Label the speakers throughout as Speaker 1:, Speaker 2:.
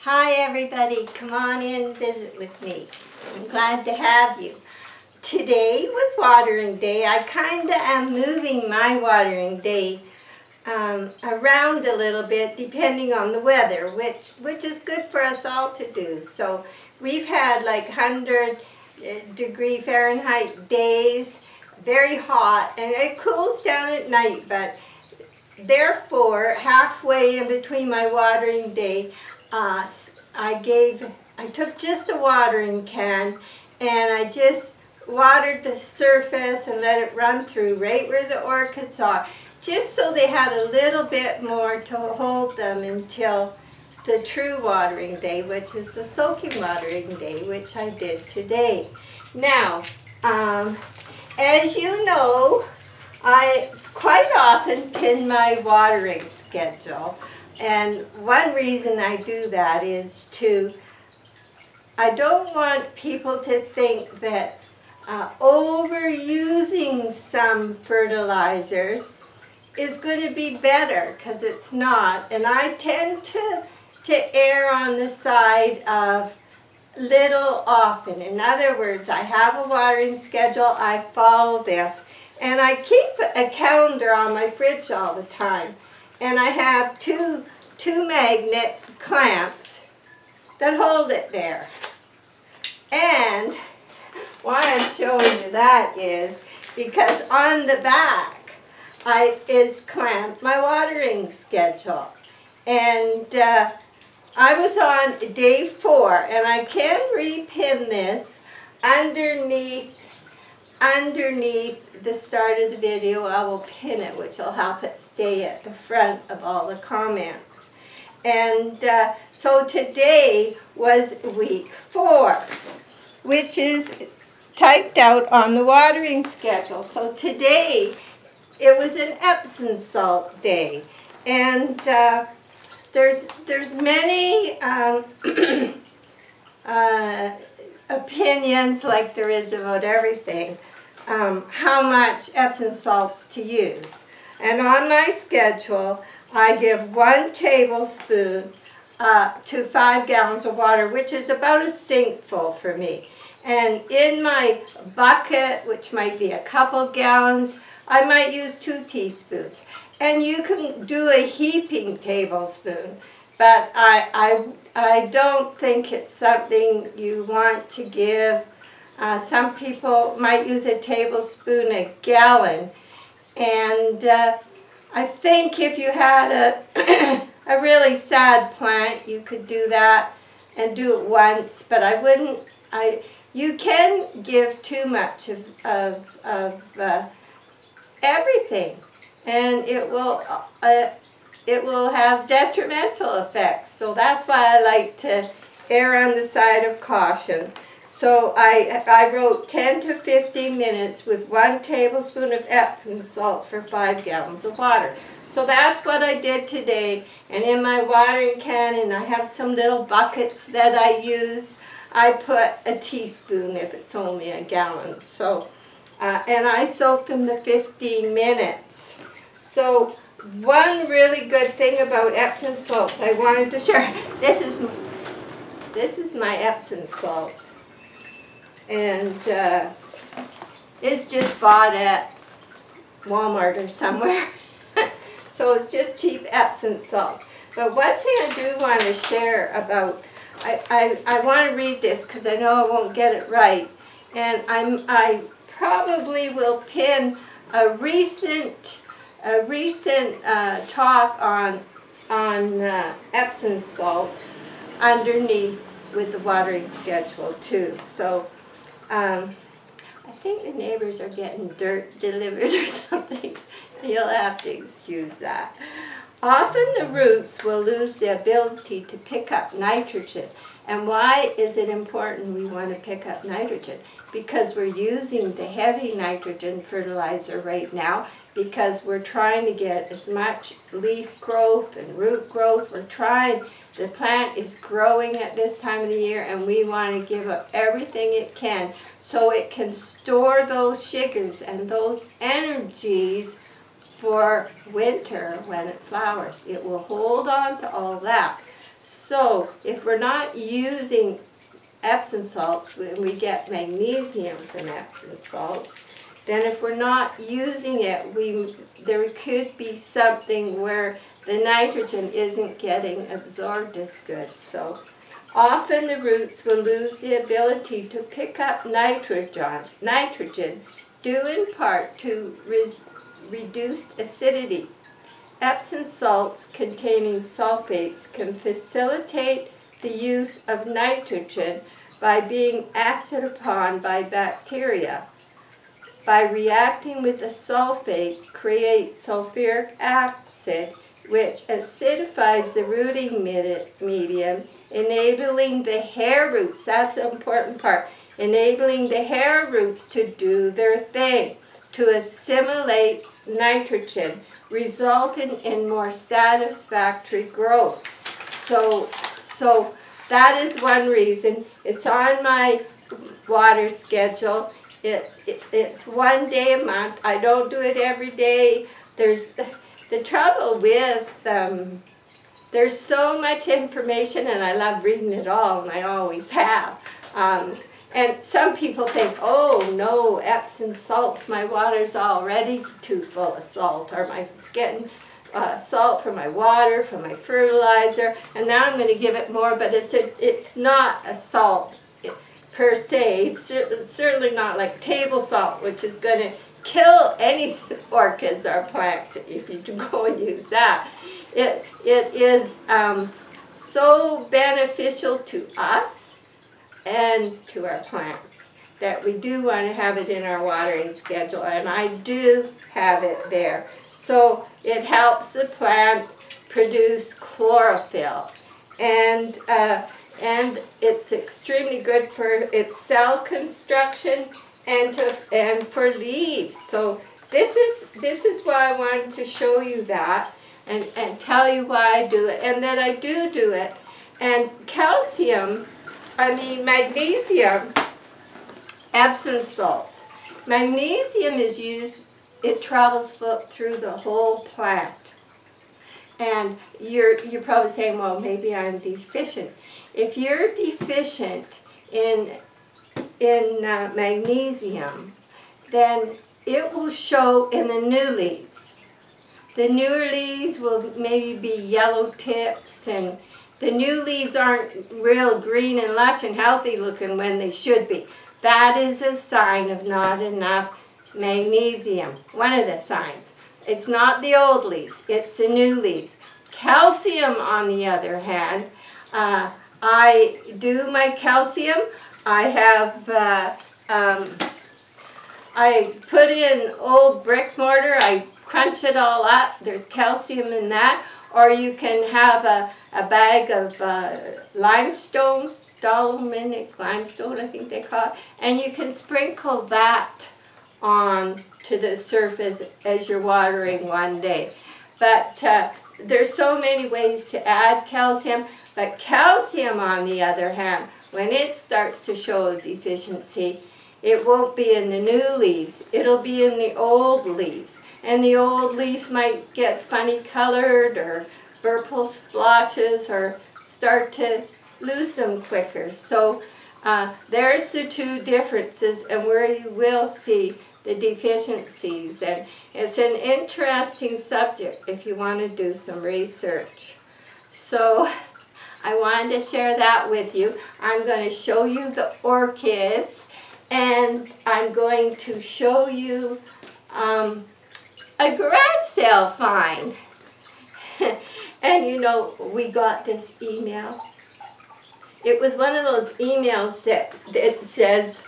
Speaker 1: Hi everybody, come on in and visit with me. I'm glad to have you. Today was watering day. I kind of am moving my watering day around a little bit depending on the weather, which is good for us all to do. So we've had like 100-degree Fahrenheit days, very hot, and it cools down at night, but therefore halfway in between my watering day, I took just a watering can and I just watered the surface and let it run through right where the orchids are, just so they had a little bit more to hold them until the true watering day, which is the soaking watering day, which I did today. Now, as you know, I quite often pin my watering schedule. And one reason I do that is I don't want people to think that overusing some fertilizers is going to be better, because it's not. And I tend to err on the side of little often. In other words, I have a watering schedule, I follow this, and I keep a calendar on my fridge all the time. And I have two magnet clamps that hold it there. And why I'm showing you that is because on the back is clamped my watering schedule. And I was on day 4, and I can repin this underneath the start of the video. I will pin it, which will help it stay at the front of all the comments. And so today was week 4, which is typed out on the watering schedule. So today it was an Epsom Salt day, and there's many opinions, like there is about everything, how much Epsom salts to use. And on my schedule, I give 1 tablespoon to 5 gallons of water, which is about a sink full for me. And in my bucket, which might be a couple gallons, I might use 2 teaspoons. And you can do a heaping tablespoon, but I don't think it's something you want to give. Some people might use a tablespoon a gallon. And I think if you had a really sad plant, you could do that and do it once, but I wouldn't. You can give too much of everything, and it will have detrimental effects. So that's why I like to err on the side of caution. So I wrote 10 to 15 minutes with 1 tablespoon of Epsom salts for 5 gallons of water. So that's what I did today. And in my watering can, and I have some little buckets that I use, I put a teaspoon if it's only a gallon. So, and I soaked them to 15 minutes. So one really good thing about Epsom salts I wanted to share. This is my Epsom salts. And it's just bought at Walmart or somewhere. So it's just cheap Epsom salt. But one thing I do want to share about, I want to read this because I know I won't get it right. And I probably will pin a recent talk on Epsom salts underneath with the watering schedule too. So I think the neighbors are getting dirt delivered or something. You'll have to excuse that. Often the roots will lose the ability to pick up nitrogen. And why is it important we want to pick up nitrogen? Because we're using the heavy nitrogen fertilizer right now, because we're trying to get as much leaf growth and root growth. The plant is growing at this time of the year, and we want to give up everything it can so it can store those sugars and those energies for winter when it flowers. It will hold on to all that. So if we're not using Epsom salts, when we get magnesium from Epsom salts, then if we're not using it, there could be something where the nitrogen isn't getting absorbed as good. So often the roots will lose the ability to pick up nitrogen due in part to reduced acidity. Epsom salts containing sulfates can facilitate the use of nitrogen by being acted upon by bacteria. By reacting with the sulfate, creates sulfuric acid, which acidifies the rooting medium, enabling the hair roots, that's the important part, enabling the hair roots to do their thing, to assimilate nitrogen, resulting in more satisfactory growth. So that is one reason. It's on my water schedule. It's 1 day a month. I don't do it every day. There's the trouble with there's so much information, and I love reading it all, and I always have. And some people think, oh no, Epsom salts, my water's already too full of salt, or it's getting salt from my water, from my fertilizer, and now I'm going to give it more, but it's not a salt per se. It's certainly not like table salt, which is going to kill any orchids or plants if you go and use that. It is so beneficial to us and to our plants that we do want to have it in our watering schedule, and I do have it there. So it helps the plant produce chlorophyll, and it's extremely good for its cell construction and for leaves. So this is why I wanted to show you that and tell you why I do it, and that I do it. And magnesium, Epsom salts. Magnesium is used, it travels through the whole plant. And you're probably saying, well, maybe I'm deficient. If you're deficient in magnesium, then it will show in the new leaves. The newer leaves will maybe be yellow tips, and the new leaves aren't real green and lush and healthy looking when they should be. That is a sign of not enough magnesium. One of the signs. It's not the old leaves, it's the new leaves. Calcium, on the other hand, I do my calcium. I have, I put in old brick mortar, I crunch it all up, there's calcium in that. Or you can have a bag of limestone, dolomitic limestone, I think they call it, and you can sprinkle that on to the surface as you're watering one day. But there's so many ways to add calcium, but calcium, on the other hand, when it starts to show a deficiency, it won't be in the new leaves, it'll be in the old leaves. And the old leaves might get funny colored or purple splotches or start to lose them quicker. So there's the two differences and where you will see the deficiencies. And it's an interesting subject if you want to do some research. So I wanted to share that with you. I'm going to show you the orchids, and I'm going to show you a garage sale find. And you know, we got this email. It was one of those emails that says,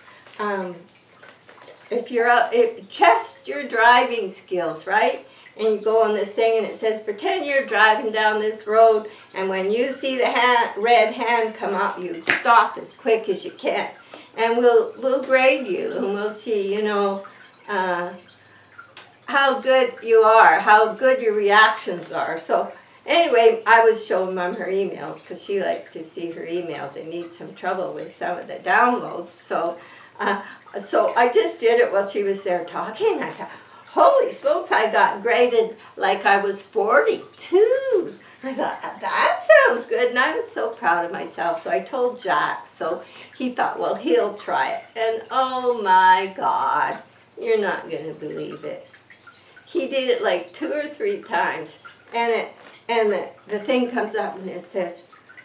Speaker 1: if you're out, test your driving skills, right? And you go on this thing and it says, pretend you're driving down this road, and when you see the red hand come up, you stop as quick as you can. And we'll grade you, and we'll see, you know, how good you are, how good your reactions are. So anyway, I was showing Mom her emails because she likes to see her emails and needs some trouble with some of the downloads. So so I just did it while she was there talking. I thought, holy smokes, I got graded like I was 42. I thought, that sounds good, and I was so proud of myself, so I told Jack, so he thought, well, he'll try it, and oh my God, you're not going to believe it. He did it like 2 or 3 times, and the thing comes up and it says,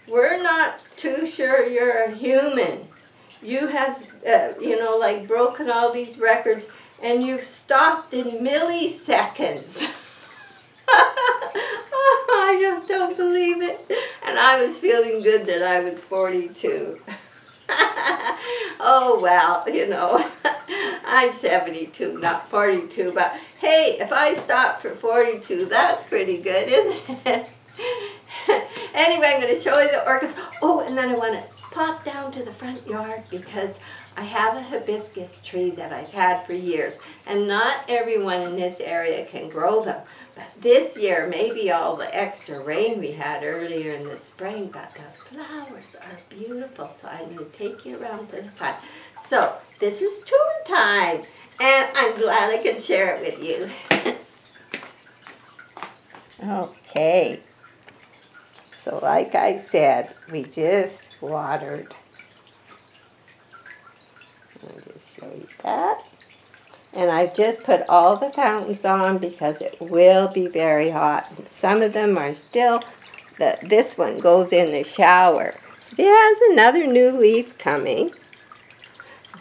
Speaker 1: we're not too sure you're a human. You have, you know, like broken all these records, and you've stopped in milliseconds. I just don't believe it. And I was feeling good that I was 42. Oh, well, you know, I'm 72, not 42, but hey, if I stopped for 42, that's pretty good, isn't it? Anyway, I'm going to show you the orchids. Oh, and then I want to pop down to the front yard because I have a hibiscus tree that I've had for years, and not everyone in this area can grow them. But this year, maybe all the extra rain we had earlier in the spring, but the flowers are beautiful, so I'm going to take you around to the front. So, this is tour time, and I'm glad I can share it with you. Okay. So, like I said, we just watered. I'll just show you that. And I've just put all the fountains on because it will be very hot. And some of them are still, this one goes in the shower. It has another new leaf coming.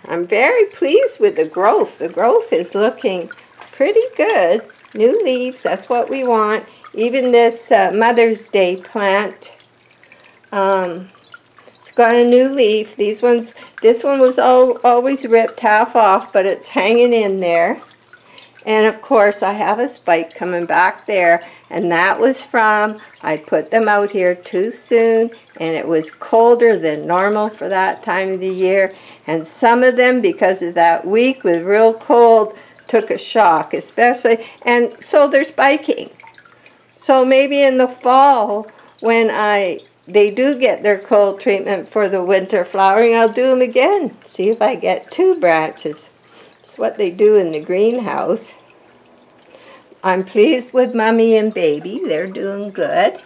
Speaker 1: I'm very pleased with the growth. The growth is looking pretty good. New leaves, that's what we want. Even this Mother's Day plant, it's got a new leaf. This one was always ripped half off, but it's hanging in there. And of course, I have a spike coming back there, and that was from, I put them out here too soon, and it was colder than normal for that time of the year. And some of them, because of that week with real cold, took a shock, especially, and so they're spiking. So maybe in the fall, when they do get their cold treatment for the winter flowering, I'll do them again. See if I get 2 branches. It's what they do in the greenhouse. I'm pleased with Mommy and Baby. They're doing good.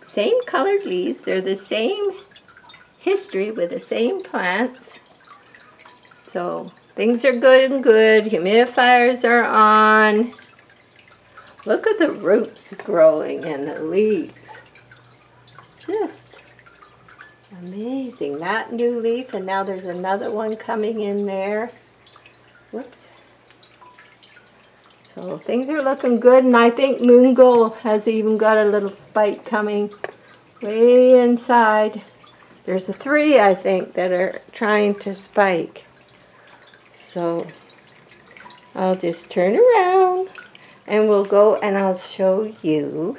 Speaker 1: Same colored leaves. They're the same history with the same plants. So things are good and good. Humidifiers are on. Look at the roots growing and the leaves. Just amazing. That new leaf, and now there's another one coming in there. Whoops. So things are looking good, and I think Moon Gold has even got a little spike coming way inside. There's 3, I think, that are trying to spike. So I'll just turn around. And we'll go and I'll show you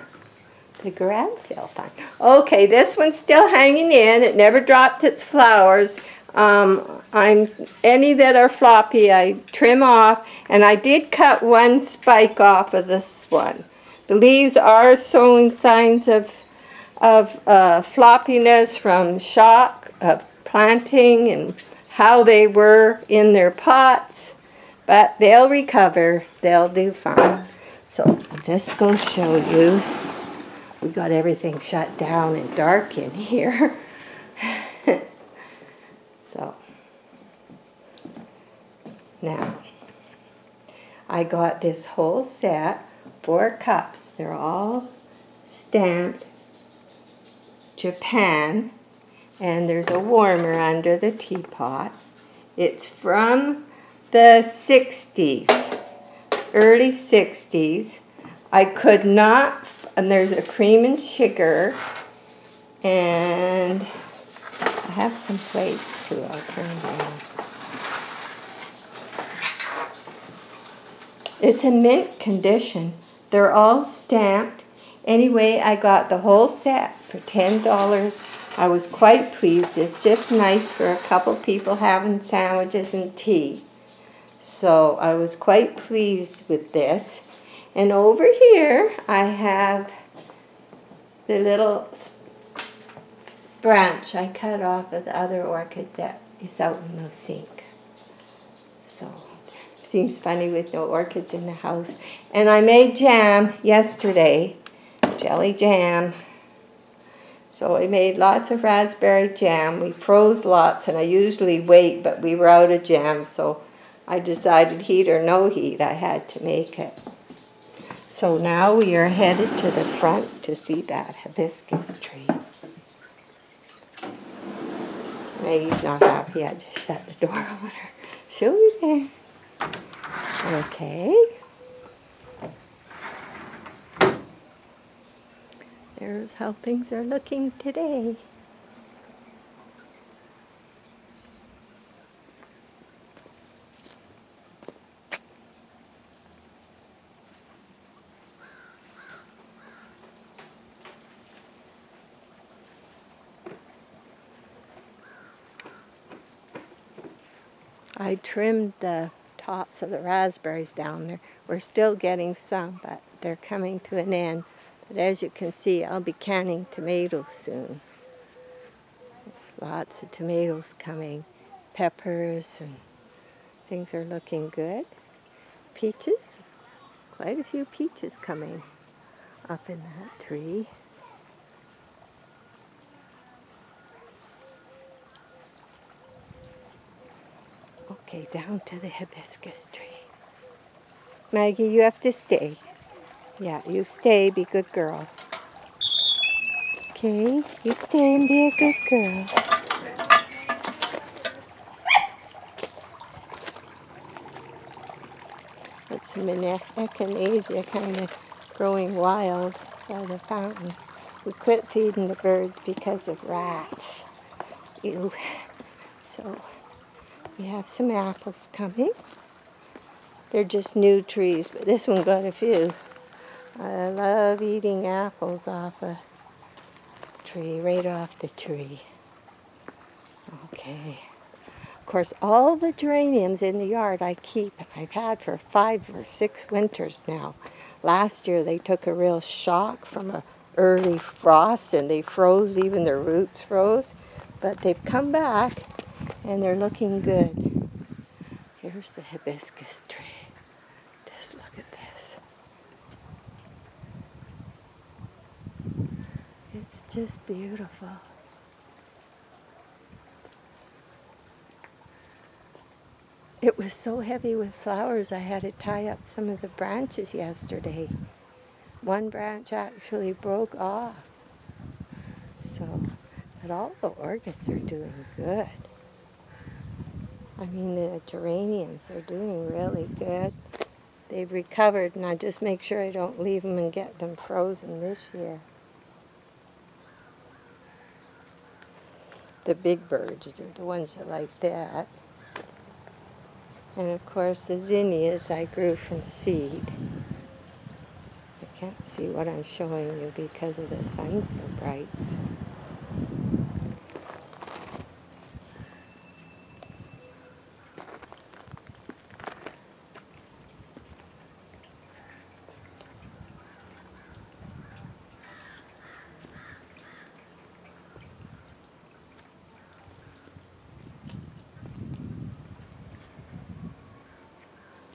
Speaker 1: the garage sale fund. Okay, this one's still hanging in. It never dropped its flowers. Any that are floppy, I trim off. And I did cut 1 spike off of this one. The leaves are showing signs of floppiness from shock of planting and how they were in their pots. But they'll recover. They'll do fine. So I'll just go show you. We got everything shut down and dark in here. So now I got this whole set, 4 cups. They're all stamped Japan, and there's a warmer under the teapot. It's from the 60s. Early 60s. I could not, and there's a cream and sugar, and I have some plates too. I'll turn them. It's in mint condition. They're all stamped. Anyway, I got the whole set for $10. I was quite pleased. It's just nice for a couple people having sandwiches and tea. So I was quite pleased with this. And over here I have the little branch I cut off of the other orchid that is out in the sink. So it seems funny with no orchids in the house. And I made jam yesterday, jelly jam. So we made lots of raspberry jam. We froze lots, and I usually wait, but we were out of jam, so I decided heat or no heat, I had to make it. So now we are headed to the front to see that hibiscus tree. Maggie's not happy, I just shut the door on her. She'll be there. Okay. There's how things are looking today. I trimmed the tops of the raspberries down there. We're still getting some, but they're coming to an end. But as you can see, I'll be canning tomatoes soon. There's lots of tomatoes coming, peppers, and things are looking good. Peaches, quite a few peaches coming up in that tree. Okay, down to the hibiscus tree. Maggie, you have to stay. Yeah, you stay, be a good girl. Okay, you stay and be a good girl. It's some echinacea kind of growing wild by the fountain. We quit feeding the birds because of rats. Ew. So we have some apples coming. They're just new trees, but this one got a few. I love eating apples off a tree, right off the tree. Okay. Of course, all the geraniums in the yard I keep, and I've had for 5 or 6 winters now. Last year they took a real shock from an early frost, and they froze, even their roots froze. But they've come back, and they're looking good. Here's the hibiscus tree. Just look at this. It's just beautiful. It was so heavy with flowers, I had to tie up some of the branches yesterday. One branch actually broke off. So, but all the orchids are doing good. I mean, the geraniums are doing really good. They've recovered, and I just make sure I don't leave them and get them frozen this year. The big birds, they're the ones that like that. And of course the zinnias I grew from seed. I can't see what I'm showing you because of the sun so bright.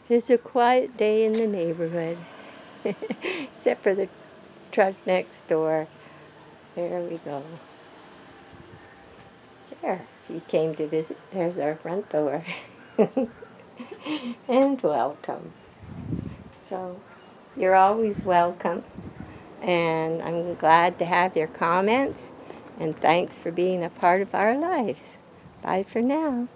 Speaker 1: It's a quiet day in the neighborhood, except for the truck next door. There we go. There, he came to visit. There's our front door. And welcome. So, you're always welcome. And I'm glad to have your comments. And thanks for being a part of our lives. Bye for now.